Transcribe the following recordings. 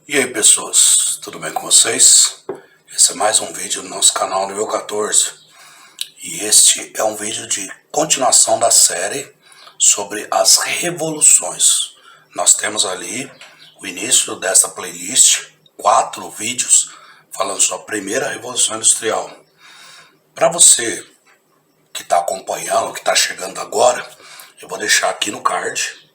E aí pessoas, tudo bem com vocês? Esse é mais um vídeo do nosso canal Nível 14 e este é um vídeo de continuação da série sobre as revoluções. Nós temos ali o início dessa playlist, 4 vídeos falando sobre a primeira revolução industrial. Para você que está acompanhando, que está chegando agora, eu vou deixar aqui no card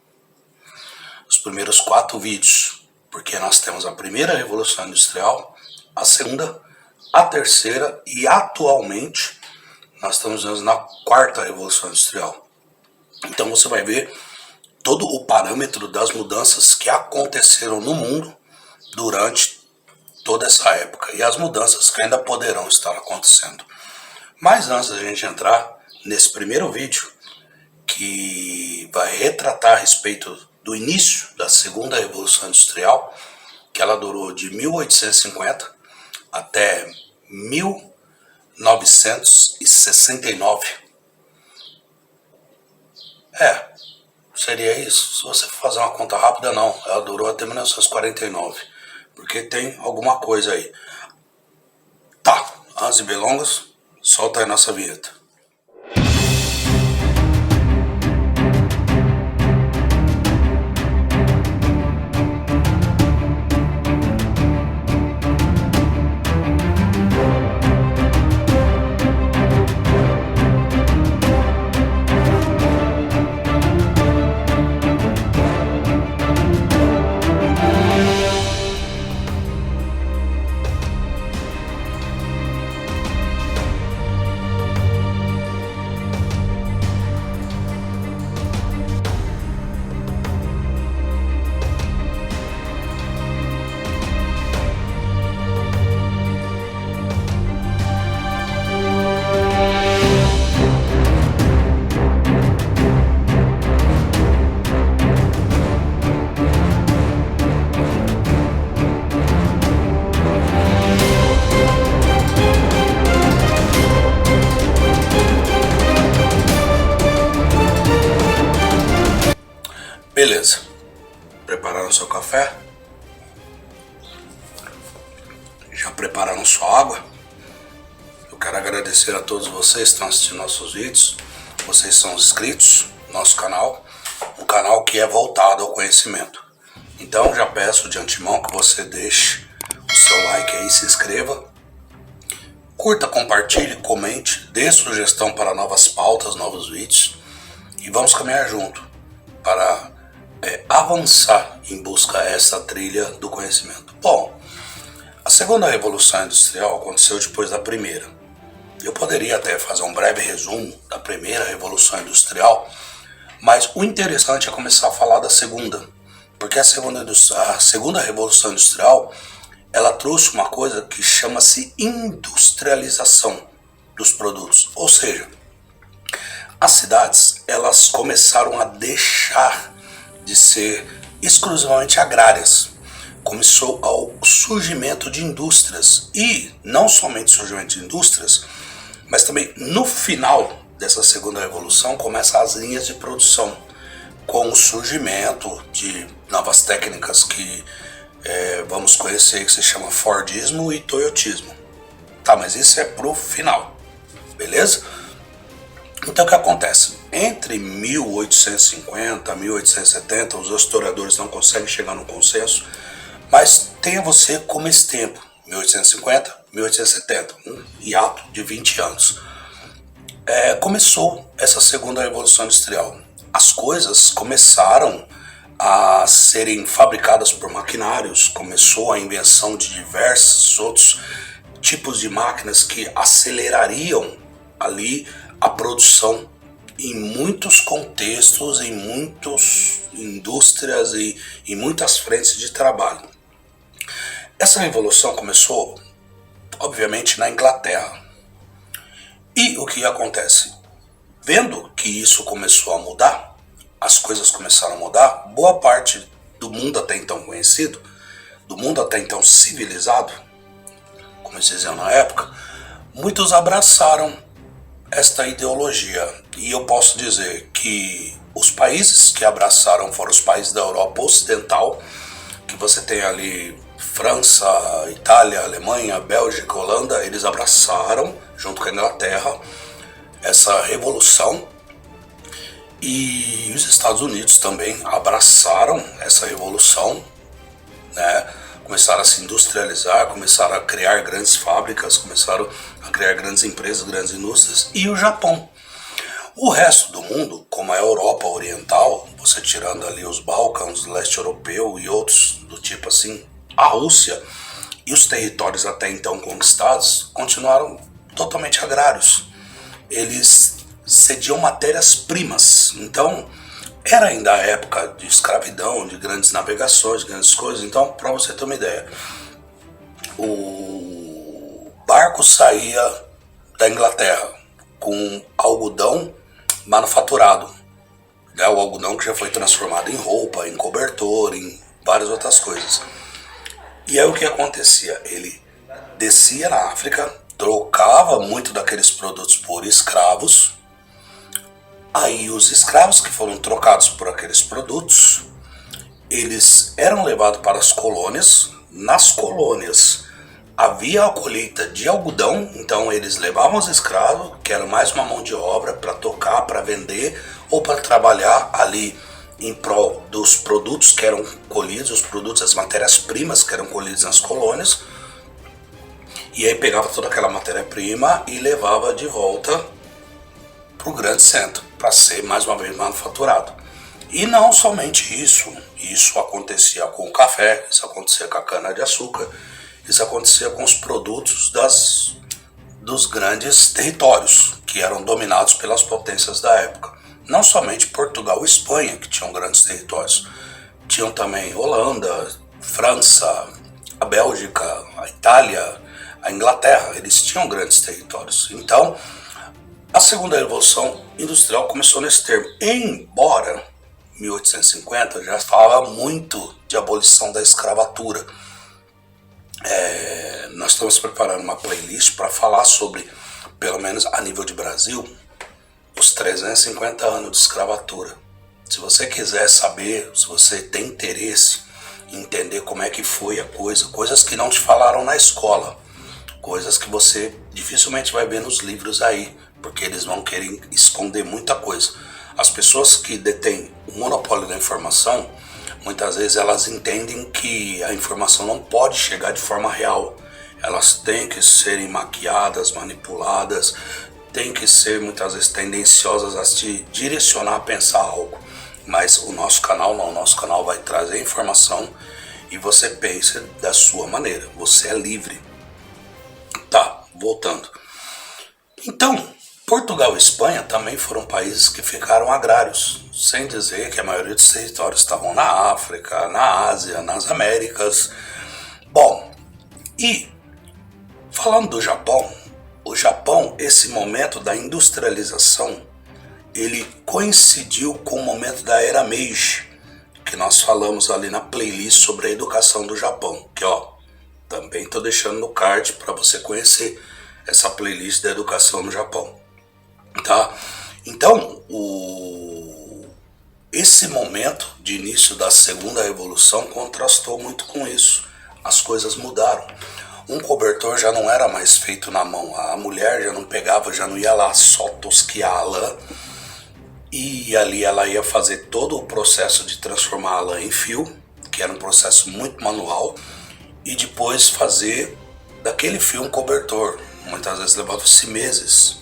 os primeiros 4 vídeos. Porque nós temos a primeira revolução industrial, a segunda, a terceira e atualmente nós estamos na quarta revolução industrial. Então você vai ver todo o parâmetro das mudanças que aconteceram no mundo durante toda essa época e as mudanças que ainda poderão estar acontecendo. Mas antes da gente entrar nesse primeiro vídeo, que vai retratar a respeito do início da segunda revolução industrial, que ela durou de 1850 até 1969. Seria isso. Se você for fazer uma conta rápida, não. Ela durou até 1949, porque tem alguma coisa aí. Tá, antes de delongas, solta aí nossa vinheta. Beleza, prepararam seu café? Já prepararam sua água? Eu quero agradecer a todos vocês que estão assistindo nossos vídeos. Vocês são os inscritos no nosso canal, um canal que é voltado ao conhecimento. Então já peço de antemão que você deixe o seu like aí, se inscreva, curta, compartilhe, comente, dê sugestão para novas pautas, novos vídeos e vamos caminhar junto para avançar em busca a essa trilha do conhecimento. Bom, a segunda revolução industrial aconteceu depois da primeira. Eu poderia até fazer um breve resumo da primeira revolução industrial, mas o interessante é começar a falar da segunda, porque a segunda revolução industrial ela trouxe uma coisa que chama-se industrialização dos produtos, ou seja, as cidades elas começaram a deixar de ser exclusivamente agrárias. Começou ao surgimento de indústrias e não somente surgimento de indústrias, mas também no final dessa segunda revolução começam as linhas de produção com o surgimento de novas técnicas que vamos conhecer, que se chama Fordismo e Toyotismo. Tá, mas isso é pro final, beleza? Então o que acontece? Entre 1850 e 1870, os historiadores não conseguem chegar no consenso, mas tenha você como esse tempo, 1850, 1870, um hiato de 20 anos. Começou essa segunda revolução industrial. As coisas começaram a serem fabricadas por maquinários, começou a invenção de diversos outros tipos de máquinas que acelerariam ali a produção em muitos contextos, em muitas indústrias e em muitas frentes de trabalho. Essa revolução começou, obviamente, na Inglaterra. E o que acontece? Vendo que isso começou a mudar, as coisas começaram a mudar, boa parte do mundo até então conhecido, do mundo até então civilizado, como eles diziam na época, muitos abraçaram esta ideologia. E eu posso dizer que os países que abraçaram foram os países da Europa Ocidental, que você tem ali França, Itália, Alemanha, Bélgica, Holanda, eles abraçaram, junto com a Inglaterra, essa revolução, e os Estados Unidos também abraçaram essa revolução, né? Começaram a se industrializar, começaram a criar grandes fábricas, começaram a criar grandes empresas, grandes indústrias, e o Japão. O resto do mundo, como a Europa Oriental, você tirando ali os Balcãs, o leste europeu e outros do tipo assim, a Rússia e os territórios até então conquistados, continuaram totalmente agrários. Eles cediam matérias-primas, então era ainda a época de escravidão, de grandes navegações, de grandes coisas. Então, para você ter uma ideia, o barco saía da Inglaterra com algodão manufaturado, né? O algodão que já foi transformado em roupa, em cobertor, em várias outras coisas. E aí o que acontecia? Ele descia na África, trocava muito daqueles produtos por escravos. Aí os escravos que foram trocados por aqueles produtos, eles eram levados para as colônias. Nas colônias havia a colheita de algodão, então eles levavam os escravos, que era mais uma mão de obra para tocar, para vender ou para trabalhar ali em prol dos produtos que eram colhidos, os produtos, as matérias-primas que eram colhidas nas colônias. E aí pegava toda aquela matéria-prima e levava de volta para o grande centro, para ser mais uma vez manufaturado. E não somente isso acontecia com o café, isso acontecia com a cana-de-açúcar, isso acontecia com os produtos dos grandes territórios que eram dominados pelas potências da época. Não somente Portugal e Espanha, que tinham grandes territórios, tinham também Holanda, França, a Bélgica, a Itália, a Inglaterra, eles tinham grandes territórios. Então, a segunda revolução industrial começou nesse termo, embora 1850 já falava muito de abolição da escravatura. Nós estamos preparando uma playlist para falar sobre, pelo menos a nível de Brasil, os 350 anos de escravatura. Se você quiser saber, se você tem interesse em entender como é que foi a coisa, coisas que não te falaram na escola, coisas que você dificilmente vai ver nos livros aí, porque eles vão querer esconder muita coisa. As pessoas que detêm o monopólio da informação, muitas vezes elas entendem que a informação não pode chegar de forma real. Elas têm que serem maquiadas, manipuladas, têm que ser muitas vezes tendenciosas a te direcionar a pensar algo. Mas o nosso canal não, o nosso canal vai trazer informação e você pensa da sua maneira, você é livre. Tá, voltando. Então, Portugal e Espanha também foram países que ficaram agrários, sem dizer que a maioria dos territórios estavam na África, na Ásia, nas Américas. Bom, e falando do Japão, o Japão, esse momento da industrialização, ele coincidiu com o momento da Era Meiji, que nós falamos ali na playlist sobre a educação do Japão, que também estou deixando no card para você conhecer essa playlist da educação no Japão. Tá? Então, esse momento de início da segunda revolução contrastou muito com isso. As coisas mudaram. Um cobertor já não era mais feito na mão. A mulher já não pegava, já não ia lá só tosquiar a lã. E ali ela ia fazer todo o processo de transformar a lã em fio, que era um processo muito manual, e depois fazer daquele fio um cobertor. Muitas vezes levava-se meses.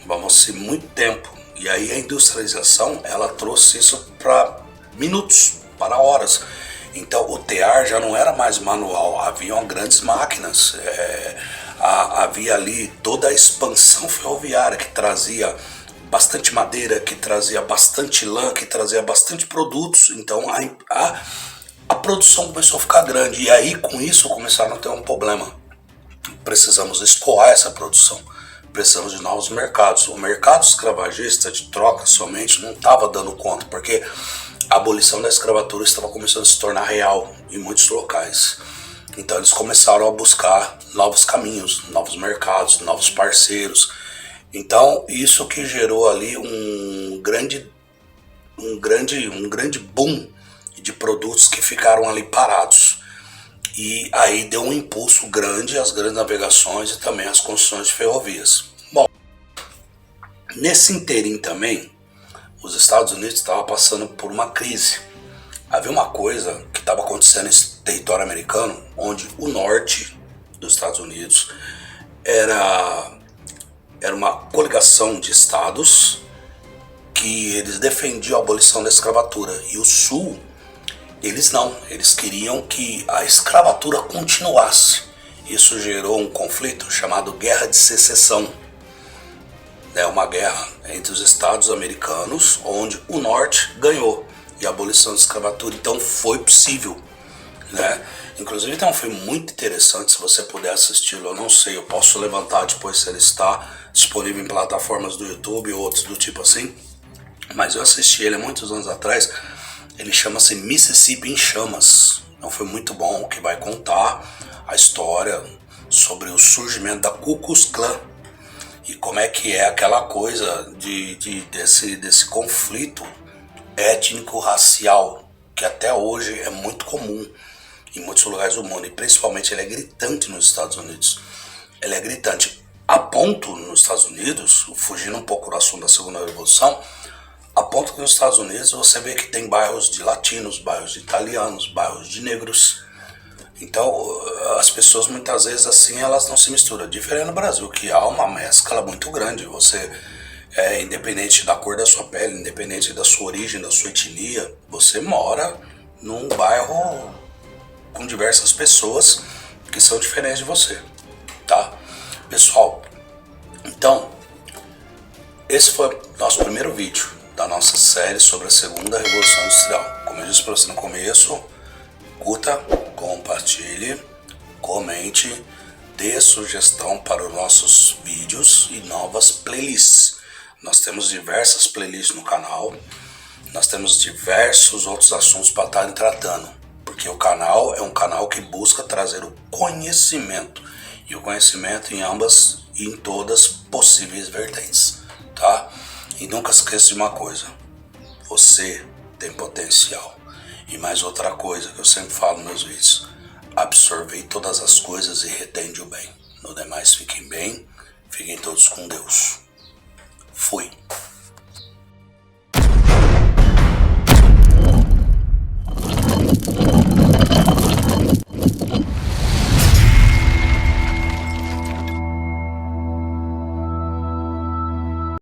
Levava-se muito tempo, e aí a industrialização ela trouxe isso para minutos, para horas. Então o tear já não era mais manual, haviam grandes máquinas, havia ali toda a expansão ferroviária que trazia bastante madeira, que trazia bastante lã, que trazia bastante produtos. Então a produção começou a ficar grande, e aí com isso começaram a ter um problema. Precisamos escoar essa produção. Precisamos de novos mercados. O mercado escravagista de troca somente não estava dando conta, porque a abolição da escravatura estava começando a se tornar real em muitos locais. Então eles começaram a buscar novos caminhos, novos mercados, novos parceiros. Então isso que gerou ali um grande boom e de produtos que ficaram ali parados. E aí deu um impulso grande às grandes navegações e também às construções de ferrovias. Bom, nesse inteirinho também, os Estados Unidos estavam passando por uma crise. Havia uma coisa que estava acontecendo nesse território americano, onde o norte dos Estados Unidos era uma coligação de estados que eles defendiam a abolição da escravatura. E o sul, eles não, eles queriam que a escravatura continuasse. Isso gerou um conflito chamado Guerra de Secessão. É uma guerra entre os estados americanos, onde o norte ganhou e a abolição da escravatura. Então foi possível, né? Inclusive tem um filme muito interessante, se você puder assistir-lo, eu não sei, eu posso levantar depois se ele está disponível em plataformas do YouTube ou outros do tipo assim, mas eu assisti ele há muitos anos atrás. Ele chama-se Mississippi em Chamas. É um filme muito bom que vai contar a história sobre o surgimento da Ku Klux Klan e como é que é aquela coisa desse conflito étnico-racial que até hoje é muito comum em muitos lugares do mundo, e principalmente ele é gritante nos Estados Unidos. Ele é gritante a ponto nos Estados Unidos, fugindo um pouco do assunto da Segunda Revolução, a ponto que nos Estados Unidos você vê que tem bairros de latinos, bairros de italianos, bairros de negros. Então as pessoas muitas vezes assim elas não se misturam. Diferente no Brasil, que há uma mescla muito grande. Você, independente da cor da sua pele, independente da sua origem, da sua etnia, você mora num bairro com diversas pessoas que são diferentes de você, tá? Pessoal, então, esse foi o nosso primeiro vídeo da nossa série sobre a Segunda Revolução Industrial. Como eu disse para você no começo, curta, compartilhe, comente, dê sugestão para os nossos vídeos e novas playlists. Nós temos diversas playlists no canal, nós temos diversos outros assuntos para estarem tratando, porque o canal é um canal que busca trazer o conhecimento, e o conhecimento em ambas e em todas possíveis vertentes, tá? E nunca esqueça de uma coisa, você tem potencial. E mais outra coisa que eu sempre falo nos meus vídeos, absorvei todas as coisas e retende o bem. No demais, fiquem bem, fiquem todos com Deus. Fui.